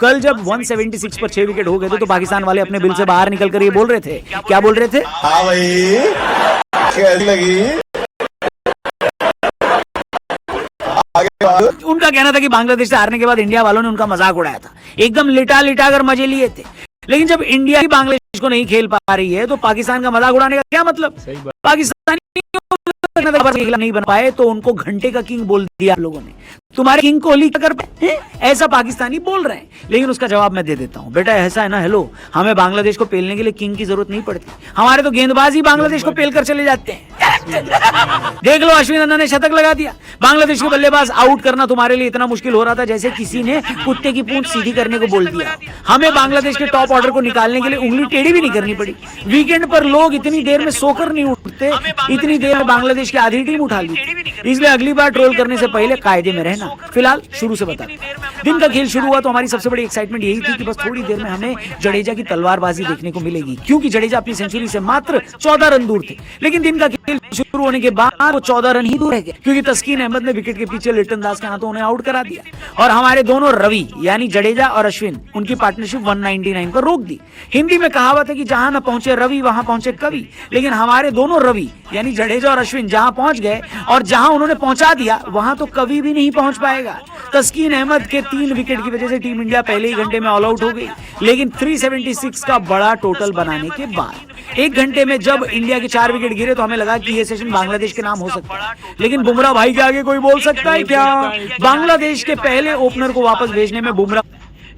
कल जब 176 पर 6 विकेट हो गए थे तो पाकिस्तान वाले अपने बिल से बाहर निकल कर ये बोल रहे थे, क्या बोल रहे थे? हाँ भाई, कैसी लगी? उनका कहना था कि बांग्लादेश से हारने के बाद इंडिया वालों ने उनका मजाक उड़ाया था, एकदम लिटा लिटा कर मजे लिए थे। लेकिन जब इंडिया ही बांग्लादेश को नहीं खेल पा रही है तो पाकिस्तान का मजाक उड़ाने का क्या मतलब? पाकिस्तानी नहीं बन पाए तो उनको घंटे का किंग बोल दिया आप लोगों ने। तुम्हारे किंग कोहली क्या कर पाए? ऐसा पाकिस्तानी बोल रहे हैं। लेकिन उसका जवाब मैं दे देता हूं, बेटा ऐसा है ना, हेलो, हमें बांग्लादेश को पेलने के लिए किंग की जरूरत नहीं पड़ती, हमारे तो गेंदबाज ही बांग्लादेश को पेल कर चले जाते हैं। देख लो, अश्विन ने शतक लगा दिया। बांग्लादेश के बल्लेबाज आउट करना तुम्हारे लिए इतना मुश्किल हो रहा था जैसे किसी ने कुत्ते की पूंछ सीधी करने को बोल दिया। हमें बांग्लादेश के टॉप ऑर्डर को निकालने के लिए उंगली टेढ़ी भी नहीं करनी पड़ी। वीकेंड पर लोग इतनी देर में सोकर नहीं उठते, इतनी देर में बांग्लादेश की आधी टीम उठा ली। इसलिए अगली बार ट्रोल करने से पहले कायदे में रहना। फिलहाल शुरू से बता, दिन का खेल शुरू हुआ तो हमारी सबसे बड़ी एक्साइटमेंट यही थी कि बस थोड़ी देर में हमें जडेजा की तलवारबाजी देखने को मिलेगी, क्योंकि जडेजा अपनी सेंचुरी से मात्र 14 रन दूर थे। लेकिन दिन का खेल शुरू होने के बाद वो 14 रन ही दूर रह गए, क्योंकि तस्कीन अहमद ने विकेट के पीछे लिटन दास के हाथों उन्हें आउट करा दिया और हमारे दोनों रवि यानी जडेजा और अश्विन उनकी पार्टनरशिप 199 पर रोक दी। हिंदी में कहावत है कि जहां न पहुंचे रवि वहां पहुंचे कवि। लेकिन हमारे दोनों रवि यानी जडेजा और अश्विन जहां पहुंच गए और जहां उन्होंने पहुंचा दिया वहां तो कभी भी नहीं पहुंच पाएगा। तस्कीन अहमद के 3 विकेट की वजह से टीम इंडिया पहले ही घंटे में ऑल आउट हो गई। लेकिन 376 का बड़ा टोटल बनाने के बाद 1 घंटे में जब इंडिया के 4 विकेट गिरे तो हमें लगा कि ये सेशन बांग्लादेश के नाम हो सकता है। लेकिन बुमराह भाई के आगे कोई बोल सकता है क्या? बांग्लादेश के पहले ओपनर को वापस भेजने में बुमराह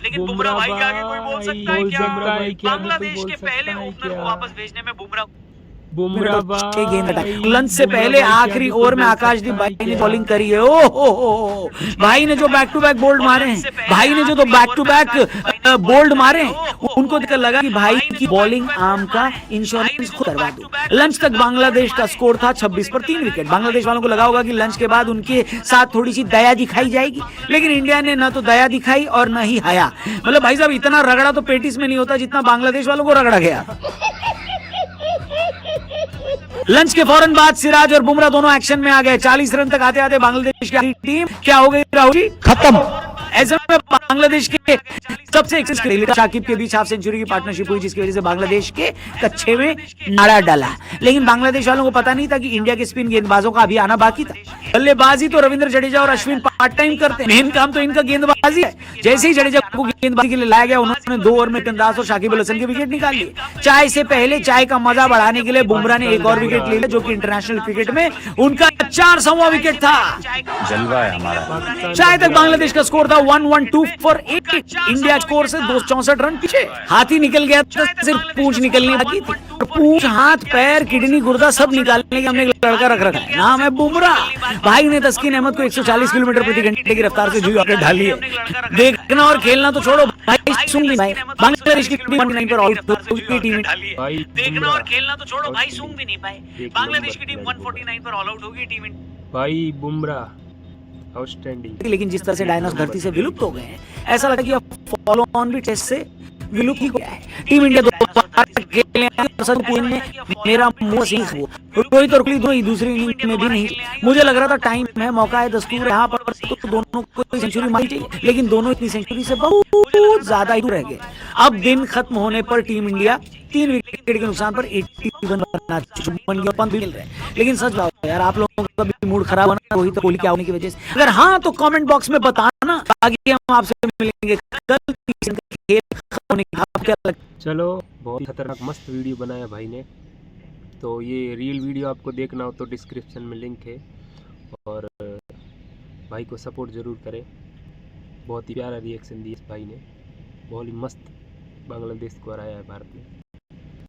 भाई के आगे कोई बोल सकता है क्या? बांग्लादेश के पहले ओपनर को वापस भेजने में बुमराह लंच से पहले आखिरी ओवर में आकाशदीप भाई ने बॉलिंग करी है। ओ भाई ने जो बैक टू बैक बोल्ड मारे हैं, भाई ने जो तो बैक टू बैक बोल्ड मारे हैं, उनको देखकर लगा कि भाई की बॉलिंग आर्म का इंश्योरेंस खुद करवा दूं। लंच तक बांग्लादेश का स्कोर था 26 पर 3 विकेट। बांग्लादेश वालों को लगा होगा कि लंच के बाद उनके साथ थोड़ी सी दया दिखाई जाएगी, लेकिन इंडिया ने ना तो दया दिखाई और ना ही हया। मतलब भाई साहब, इतना रगड़ा तो पेटिस में नहीं होता जितना बांग्लादेश वालों को रगड़ा गया। लंच के फौरन बाद सिराज और बुमराह दोनों एक्शन में आ गए। 40 रन तक आते आते बांग्लादेश की टीम क्या हो गई राहुल जी? खत्म। ऐसे में बांग्लादेश के सबसे शाकिब के बीच हाफ सेंचुरी की पार्टनरशिप हुई, जिसकी वजह से बांग्लादेश के कच्चे में नाड़ा डाला। लेकिन बांग्लादेश वालों को पता नहीं था कि इंडिया के स्पिन गेंदबाजों का अभी आना बाकी था। बल्लेबाजी तो रविंद्र जडेजा और अश्विन पार्ट टाइम करते हैं, मेन काम तो इनका गेंदबाजी है। जैसे ही जडेजा को गेंदबाजी के लिए लाया गया, उन्होंने 2 ओवर में लिटन दास और शाकिब अल हसन के विकेट निकाल लिए। चाय से पहले चाय का मजा बढ़ाने के लिए बुमराह ने एक और विकेट ले लिया, जो कि इंटरनेशनल क्रिकेट में उनका 400वां विकेट था। जलवा है हमारा। चाय तक बांग्लादेश का स्कोर था 112 फॉर 8। इंडिया स्कोर से 264 रन पीछे। हाथी निकल गया था, सिर्फ पूंछ निकलनी बाकी थी। पूंछ, हाथ, पैर, किडनी, गुर्दा सब निकालने के हमने एक लड़का रख रखा है, नाम है बुमराह। भाई ने तस्कीन अहमद को 140 किलोमीटर प्रति घंटे की रफ्तार से जुआ ढाली है। देखना और खेलना तो छोड़ो भाई, सुन भी भाई, बांग्लादेश की टीम 109 पर आउट हो गई। टीम देखना और खेलना तो छोड़ो भाई, सूंघ भी नहीं पाए। बांग्लादेश की टीम 149 पर ऑल आउट हो गई। टीम भाई बुमराह आउटस्टैंडिंग। लेकिन जिस तरह से डायनासोर धरती से विलुप्त हो गए हैं, ऐसा लगा कि अब फॉलो ऑन भी टेस्ट से विलुप्त ही हो गया है। टीम इंडिया मेरा मुंह सीख हुआ, रोहित और कोहली दूसरी इनिंग में भी नहीं। मुझे लग रहा था टाइम है, मौका है, दस्तूर यहाँ पर तो दोनों को सेंचुरी मारनी चाहिए, लेकिन दोनों इतनी सेंचुरी से बहुत ज्यादा ही दूर रह गए। अब दिन खत्म होने पर टीम इंडिया 3 विकेट के नुकसान पर 81 रन मिल रहे हैं। लेकिन सच बात यार, आप लोगों का भी मूड खराब होना रोहित और कोहली क्या होने की वजह से। अगर हाँ तो कमेंट बॉक्स में बताना, आगे हम आपसे मिलेंगे कल। चलो, बहुत खतरनाक मस्त वीडियो बनाया भाई ने। तो ये रियल वीडियो आपको देखना हो तो डिस्क्रिप्शन में लिंक है, और भाई को सपोर्ट ज़रूर करें। बहुत ही प्यारा रिएक्शन दिया इस भाई ने, बहुत ही मस्त बांग्लादेश को हराया है भारत ने।